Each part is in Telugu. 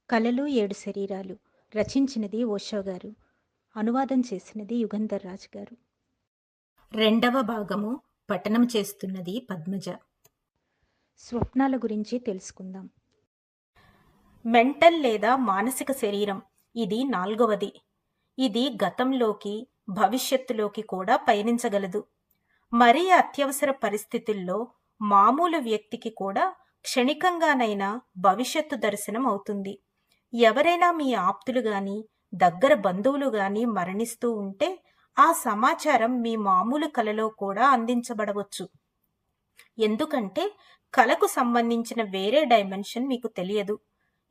కళలు ఏడు శరీరాలు రచించినది ఓషో గారు. అనువాదం చేసినది యుగంధర్ రాజు గారు. రెండవ భాగము పఠనం చేస్తున్నది పద్మజ. స్వప్నాల గురించి తెలుసుకుందాం. మెంటల్ లేదా మానసిక శరీరం, ఇది నాల్గవది. ఇది గతంలోకి భవిష్యత్తులోకి కూడా పయనించగలదు. మరీ అత్యవసర పరిస్థితుల్లో మామూలు వ్యక్తికి కూడా క్షణికంగానైనా భవిష్యత్తు దర్శనం అవుతుంది. ఎవరైనా మీ ఆప్తులు గాని దగ్గర బంధువులు గాని మరణిస్తూ ఉంటే ఆ సమాచారం మీ మామూలు కలలో కూడా అందించబడవచ్చు. ఎందుకంటే కలకు సంబంధించిన వేరే డైమెన్షన్ మీకు తెలియదు.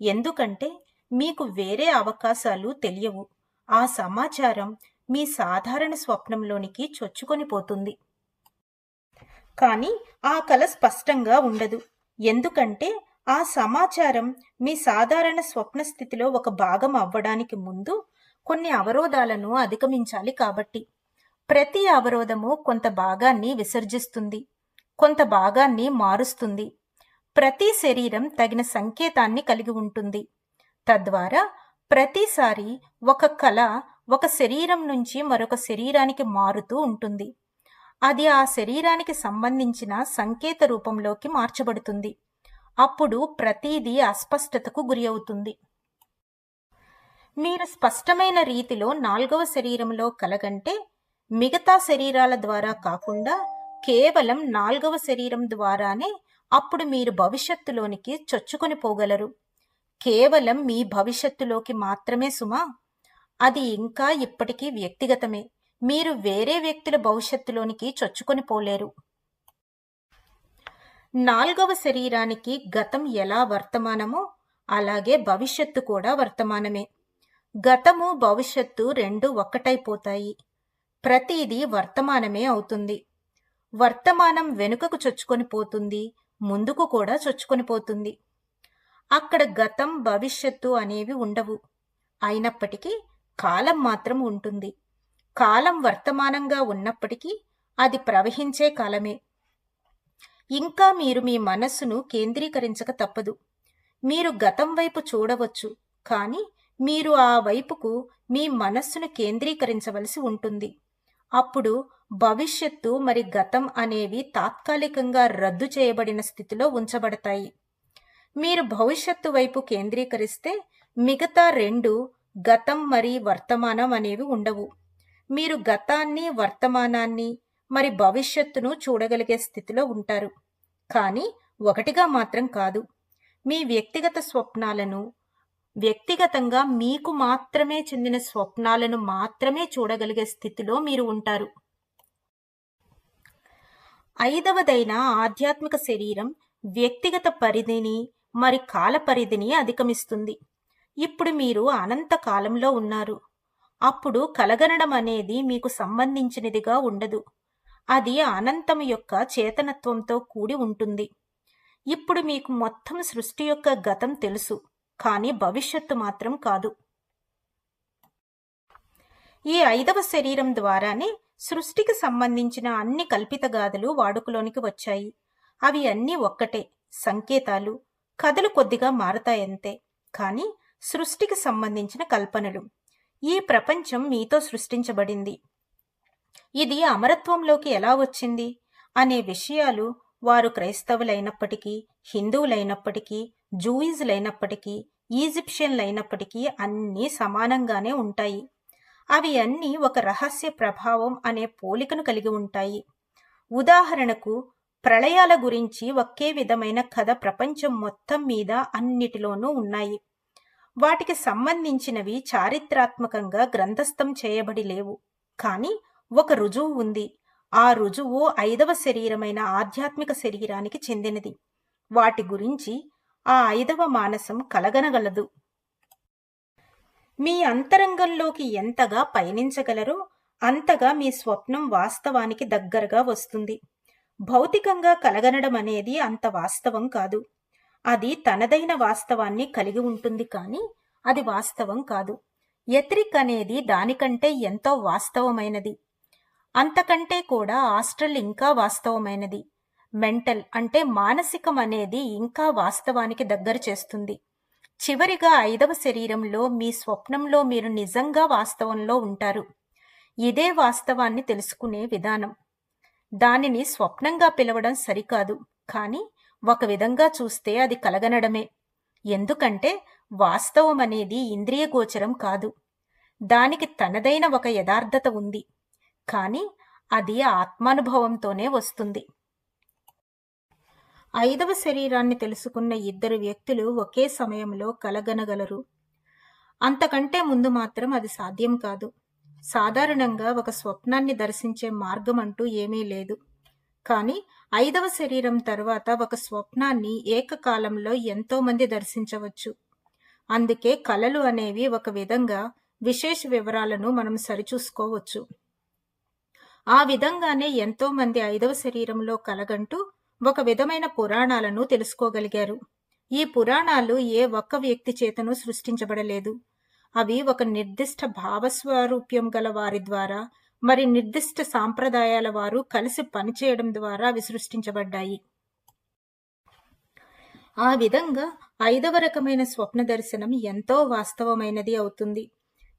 ఎందుకంటే మీకు వేరే అవకాశాలు తెలియవు. ఆ సమాచారం మీ సాధారణ స్వప్నంలోనికి చొచ్చుకొని పోతుంది. కానీ ఆ కల స్పష్టంగా ఉండదు. ఎందుకంటే ఆ సమాచారం మీ సాధారణ స్వప్న స్థితిలో ఒక భాగం అవ్వడానికి ముందు కొన్ని అవరోధాలను అధిగమించాలి. కాబట్టి ప్రతి అవరోధము కొంత భాగాన్ని విసర్జిస్తుంది, కొంత భాగాన్ని మారుస్తుంది. ప్రతి శరీరం తగిన సంకేతాన్ని కలిగి ఉంటుంది. తద్వారా ప్రతిసారి ఒక కళ ఒక శరీరం నుంచి మరొక శరీరానికి మారుతూ ఉంటుంది. అది ఆ శరీరానికి సంబంధించిన సంకేత రూపంలోకి మార్చబడుతుంది. అప్పుడు ప్రతిదీ అస్పష్టతకు గురి అవుతుంది. మీరు స్పష్టమైన రీతిలో నాల్గవ శరీరంలో కలగంటే మిగతా శరీరాల ద్వారా కాకుండా కేవలం నాల్గవ శరీరం ద్వారానే అప్పుడు మీరు భవిష్యత్తులోనికి చొచ్చుకొని పోగలరు. కేవలం మీ భవిష్యత్తులోకి మాత్రమే సుమా. అది ఇంకా ఇప్పటికీ వ్యక్తిగతమే. మీరు వేరే వ్యక్తుల భవిష్యత్తులోనికి చొచ్చుకొని పోలేరు. నాల్గవ శరీరానికి గతం ఎలా వర్తమానమో అలాగే భవిష్యత్తు కూడా వర్తమానమే. గతము భవిష్యత్తు రెండు ఒక్కటైపోతాయి. ప్రతిదీ వర్తమానమే అవుతుంది. వర్తమానం వెనుకకు చొచ్చుకొని పోతుంది, ముందుకు కూడా చొచ్చుకొని పోతుంది. అక్కడ గతం భవిష్యత్తు అనేవి ఉండవు. అయినప్పటికీ కాలం మాత్రం ఉంటుంది. కాలం వర్తమానంగా ఉన్నప్పటికీ అది ప్రవహించే కాలమే. ఇంకా మీరు మీ మనస్సును కేంద్రీకరించక తప్పదు. మీరు గతం వైపు చూడవచ్చు, కానీ మీరు ఆ వైపుకు మీ మనస్సును కేంద్రీకరించవలసి ఉంటుంది. అప్పుడు భవిష్యత్తు మరి గతం అనేవి తాత్కాలికంగా రద్దు చేయబడిన స్థితిలో ఉంచబడతాయి. మీరు భవిష్యత్తు వైపు కేంద్రీకరిస్తే మిగతా రెండు, గతం మరి వర్తమానం అనేవి ఉండవు. మీరు గతాన్ని, వర్తమానాన్ని మరి భవిష్యత్తును చూడగలిగే స్థితిలో ఉంటారు. కానీ ఒకటిగా మాత్రం కాదు. మీ వ్యక్తిగత స్వప్నాలను, వ్యక్తిగతంగా మీకు మాత్రమే చెందిన స్వప్నాలను మాత్రమే చూడగలిగే స్థితిలో మీరు ఉంటారు. ఐదవదైన ఆధ్యాత్మిక శరీరం వ్యక్తిగత పరిధిని మరి కాల పరిధిని అధిగమిస్తుంది. ఇప్పుడు మీరు అనంత కాలంలో ఉన్నారు. అప్పుడు కలగనడం అనేది మీకు సంబంధించినదిగా ఉండదు. అది అనంతం యొక్క చేతనత్వంతో కూడి ఉంటుంది. ఇప్పుడు మీకు మొత్తం సృష్టి యొక్క గతం తెలుసు, కానీ భవిష్యత్తు మాత్రం కాదు. ఈ ఐదవ శరీరం ద్వారానే సృష్టికి సంబంధించిన అన్ని కల్పిత గాథలు వాడుకలోనికి వచ్చాయి. అవి అన్నీ ఒక్కటే, సంకేతాలు, కథలు కొద్దిగా మారతాయంతే. కానీ సృష్టికి సంబంధించిన కల్పనలు. ఈ ప్రపంచం మీతో సృష్టించబడింది. ఇది అమరత్వంలోకి ఎలా వచ్చింది అనే విషయాలు వారు క్రైస్తవులైనప్పటికీ, హిందువులైనప్పటికీ, జూయిజులైనప్పటికీ, ఈజిప్షియన్లైనప్పటికీ అన్నీ సమానంగానే ఉంటాయి. అవి అన్నీ ఒక రహస్య ప్రభావం అనే పోలికను కలిగి ఉంటాయి. ఉదాహరణకు, ప్రళయాల గురించి ఒకే విధమైన కథ ప్రపంచం మొత్తం మీద అన్నిటిలోనూ ఉన్నాయి. వాటికి సంబంధించినవి చారిత్రాత్మకంగా గ్రంథస్థం చేయబడి లేవు. కానీ ఒక రుజువు ఉంది. ఆ రుజువు ఐదవ శరీరమైన ఆధ్యాత్మిక శరీరానికి చెందినది. వాటి గురించి ఆ ఐదవ మానసం కలగనగలదు. మీ అంతరంగంలోకి ఎంతగా పయనించగలరో అంతగా మీ స్వప్నం వాస్తవానికి దగ్గరగా వస్తుంది. భౌతికంగా కలగనడం అనేది అంత వాస్తవం కాదు. అది తనదైన వాస్తవాన్ని కలిగి ఉంటుంది, కానీ అది వాస్తవం కాదు. ఎథరిక్ అనేది దానికంటే ఎంతో వాస్తవమైనది. అంతకంటే కూడా ఆస్ట్రల్ ఇంకా వాస్తవమైనది. మెంటల్ అంటే మానసికం అనేది ఇంకా వాస్తవానికి దగ్గర చేస్తుంది. చివరిగా 5వ శరీరంలో మీ స్వప్నంలో మీరు నిజంగా వాస్తవంలో ఉంటారు. ఇదే వాస్తవాన్ని తెలుసుకునే విధానం. దానిని స్వప్నంగా పిలవడం సరికాదు, కానీ ఒక విధంగా చూస్తే అది కలగనడమే. ఎందుకంటే వాస్తవం అనేది ఇంద్రియగోచరం కాదు. దానికి తనదైన ఒక యథార్థత ఉంది, కానీ అది ఆత్మానుభవంతోనే వస్తుంది. 5వ శరీరాన్ని తెలుసుకున్న ఇద్దరు వ్యక్తులు ఒకే సమయంలో కలగనగలరు. అంతకంటే ముందు మాత్రం అది సాధ్యం కాదు. సాధారణంగా ఒక స్వప్నాన్ని దర్శించే మార్గం అంటూ ఏమీ లేదు. కానీ 5వ శరీరం తర్వాత ఒక స్వప్నాన్ని ఏకకాలంలో ఎంతో మంది దర్శించవచ్చు. అందుకే కలలు అనేవి ఒక విధంగా విశేష వివరాలను మనం సరిచూసుకోవచ్చు. ఆ విధంగానే ఎంతో మంది 5వ శరీరంలో కలగంటూ ఒక విధమైన పురాణాలను తెలుసుకోగలిగారు. ఈ పురాణాలు ఏ ఒక్క వ్యక్తి చేతను సృష్టించబడలేదు. అవి ఒక నిర్దిష్ట భావస్వరూప్యం గల వారి ద్వారా, మరి నిర్దిష్ట సాంప్రదాయాల వారు కలిసి పనిచేయడం ద్వారా అవి సృష్టించబడ్డాయి. ఆ విధంగా 5వ రకమైన స్వప్న దర్శనం ఎంతో వాస్తవమైనది అవుతుంది.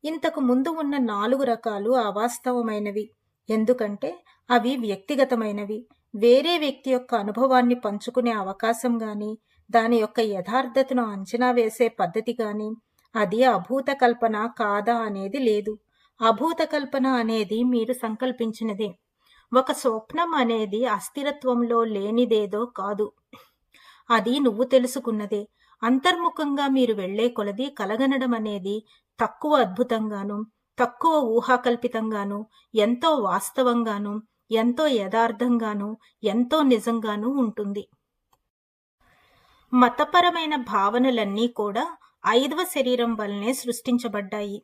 ఇంతకు ముందు ఉన్న 4 రకాలు అవాస్తవమైనవి. ఎందుకంటే అవి వ్యక్తిగతమైనవి. వేరే వ్యక్తి యొక్క అనుభవాన్ని పంచుకునే అవకాశం గాని, దాని యొక్క యథార్థతను అంచనా వేసే పద్ధతి గాని, అది అభూత కల్పన కాదా అనేది లేదు. అభూత కల్పన అనేది మీరు సంకల్పించినదే. ఒక స్వప్నం అనేది అస్థిరత్వంలో లేనిదేదో కాదు. అది నువ్వు తెలుసుకున్నదే. అంతర్ముఖంగా మీరు వెళ్లే కొలది కలగనడం అనేది తక్కువ అద్భుతంగాను, తక్కువ ఊహాకల్పితంగాను, ఎంతో వాస్తవంగాను, ఎంతో యథార్థంగాను, ఎంతో నిజంగాను ఉంటుంది. మతపరమైన భావనలన్నీ కూడా 5వ శరీరం వల్లనే సృష్టించబడ్డాయి.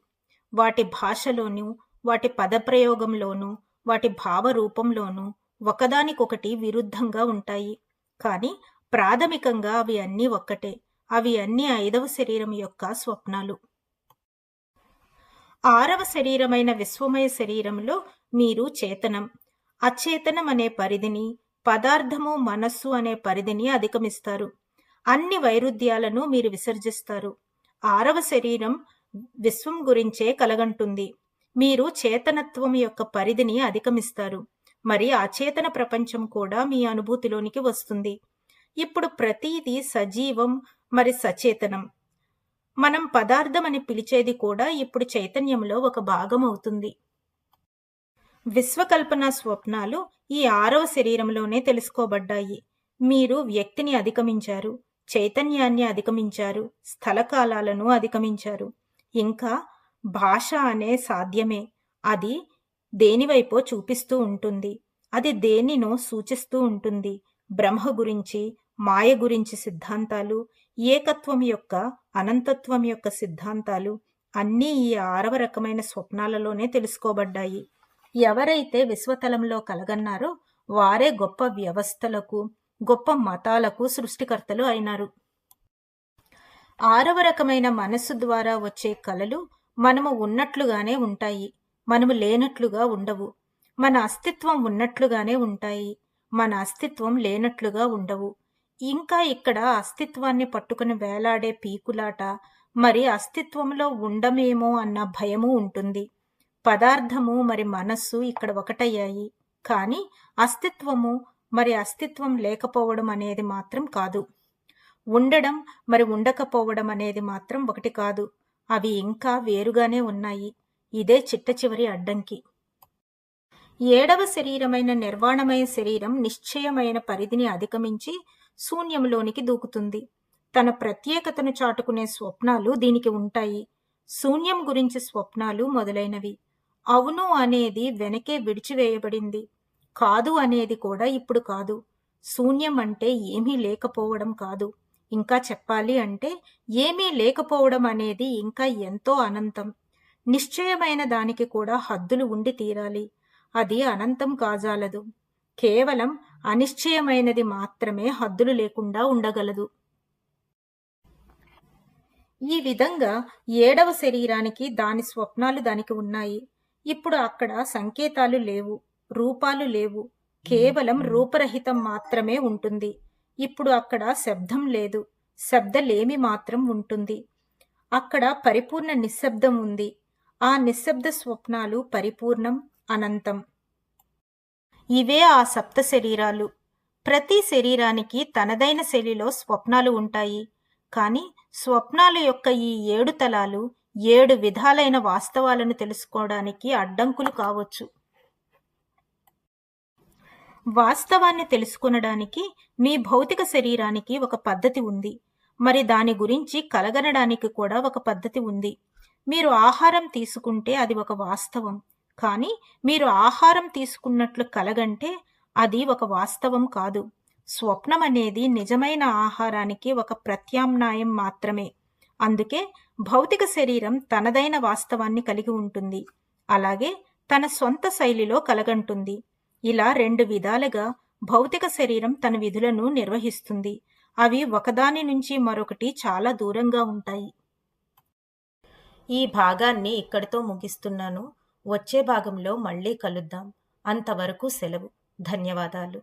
వాటి భాషలోనూ, వాటి పదప్రయోగంలోనూ, వాటి భావరూపంలోనూ ఒకదానికొకటి విరుద్ధంగా ఉంటాయి. కానీ ప్రాథమికంగా అవి అన్నీ ఒక్కటే. అవి అన్నీ 5వ శరీరం యొక్క స్వప్నాలు. 6వ శరీరమైన విశ్వమయ శరీరంలో మీరు చేతనం, అచేతనం అనే పరిధిని, పదార్థము, మనస్సు అనే పరిధిని అధిగమిస్తారు. అన్ని వైరుధ్యాలను మీరు విసర్జిస్తారు. 6వ శరీరం విశ్వం గురించే కలగంటుంది. మీరు చేతనత్వం యొక్క పరిధిని అధిగమిస్తారు. మరి అచేతన ప్రపంచం కూడా మీ అనుభూతిలోనికి వస్తుంది. ఇప్పుడు ప్రతిదీ సజీవం, మరి సచేతనం. మనం పదార్థం అని పిలిచేది కూడా ఇప్పుడు చైతన్యంలో ఒక భాగం అవుతుంది. విశ్వకల్పన స్వప్నాలు ఈ 6వ శరీరంలోనే తెలుసుకోబడ్డాయి. మీరు వ్యక్తిని అధిగమించారు, చైతన్యాన్ని అధిగమించారు, స్థలకాలాలను అధిగమించారు. ఇంకా భాష అనే సాధ్యమే. అది దేనివైపో చూపిస్తూ ఉంటుంది. అది దేనినో సూచిస్తూ ఉంటుంది. బ్రహ్మ గురించి, మాయ గురించి సిద్ధాంతాలు, ఏకత్వం యొక్క, అనంతత్వం యొక్క సిద్ధాంతాలు అన్నీ ఈ 6వ రకమైన స్వప్నాలలోనే తెలుసుకోబడ్డాయి. ఎవరైతే విశ్వతలంలో కలగన్నారో వారే గొప్ప వ్యవస్థలకు, గొప్ప మతాలకు సృష్టికర్తలు అయినారు. 6వ రకమైన మనస్సు ద్వారా వచ్చే కలలు మనము ఉన్నట్లుగానే ఉంటాయి. మనము లేనట్లుగా ఉండవు. మన అస్తిత్వం ఉన్నట్లుగానే ఉంటాయి. మన అస్తిత్వం లేనట్లుగా ఉండవు. ఇంకా ఇక్కడ అస్తిత్వాన్ని పట్టుకుని వేలాడే పీకులాట, మరి అస్తిత్వంలో ఉండమేమో అన్న భయము ఉంటుంది. పదార్థము మరి మనస్సు ఇక్కడ ఒకటయ్యాయి. కానీ అస్తిత్వము మరి అస్తిత్వం లేకపోవడం అనేది మాత్రం కాదు. ఉండడం మరి ఉండకపోవడం అనేది మాత్రం ఒకటి కాదు. అవి ఇంకా వేరుగానే ఉన్నాయి. ఇదే చిట్ట చివరి అడ్డంకి. 7వ శరీరమైన నిర్వాణమయ శరీరం నిశ్చయమైన పరిధిని అధిగమించి శూన్యంలోనికి దూకుతుంది. తన ప్రత్యేకతను చాటుకునే స్వప్నాలు దీనికి ఉంటాయి. శూన్యం గురించి స్వప్నాలు మొదలైనవి. అవును అనేది వెనకే విడిచివేయబడింది. కాదు అనేది కూడా ఇప్పుడు కాదు. శూన్యం అంటే ఏమీ లేకపోవడం కాదు. ఇంకా చెప్పాలి అంటే ఏమీ లేకపోవడం అనేది ఇంకా ఎంతో అనంతం. నిశ్చయమైన దానికి కూడా హద్దులు ఉండి తీరాలి. అది అనంతం కాజాలదు. కేవలం అనిశ్చయమైనది మాత్రమే హద్దులు లేకుండా ఉండగలదు. ఈ విధంగా 7వ శరీరానికి దాని స్వప్నాలు దానికి ఉన్నాయి. ఇప్పుడు అక్కడ సంకేతాలు లేవు, రూపాలు లేవు. కేవలం రూపరహితం మాత్రమే ఉంటుంది. ఇప్పుడు అక్కడ శబ్దం లేదు, శబ్దలేమి మాత్రం ఉంటుంది. అక్కడ పరిపూర్ణ నిశ్శబ్దం ఉంది. ఆ నిశ్శబ్ద స్వప్నాలు పరిపూర్ణం, అనంతం. ఇవే ఆ సప్త శరీరాలు. ప్రతి శరీరానికి తనదైన శైలిలో స్వప్నాలు ఉంటాయి. కానీ స్వప్నాల యొక్క ఈ 7 తలాలు 7 విధాలైన వాస్తవాలను తెలుసుకోవడానికి అడ్డంకులు కావచ్చు. వాస్తవాన్ని తెలుసుకొనడానికి మీ భౌతిక శరీరానికి ఒక పద్ధతి ఉంది. మరి దాని గురించి కలగనడానికి కూడా ఒక పద్ధతి ఉంది. మీరు ఆహారం తీసుకుంటే అది ఒక వాస్తవం. కానీ మీరు ఆహారం తీసుకున్నట్లు కలగంటే అది ఒక వాస్తవం కాదు. స్వప్నం అనేది నిజమైన ఆహారానికి ఒక ప్రత్యామ్నాయం మాత్రమే. అందుకే భౌతిక శరీరం తనదైన వాస్తవాన్ని కలిగి ఉంటుంది. అలాగే తన సొంత శైలిలో కలగంటుంది. ఇలా 2 విధాలుగా భౌతిక శరీరం తన విధులను నిర్వహిస్తుంది. అవి ఒకదాని నుంచి మరొకటి చాలా దూరంగా ఉంటాయి. ఈ భాగాన్ని ఇక్కడితో ముగిస్తున్నాను. వచ్చే భాగంలో మళ్ళీ కలుద్దాం. అంతవరకు సెలవు. ధన్యవాదాలు.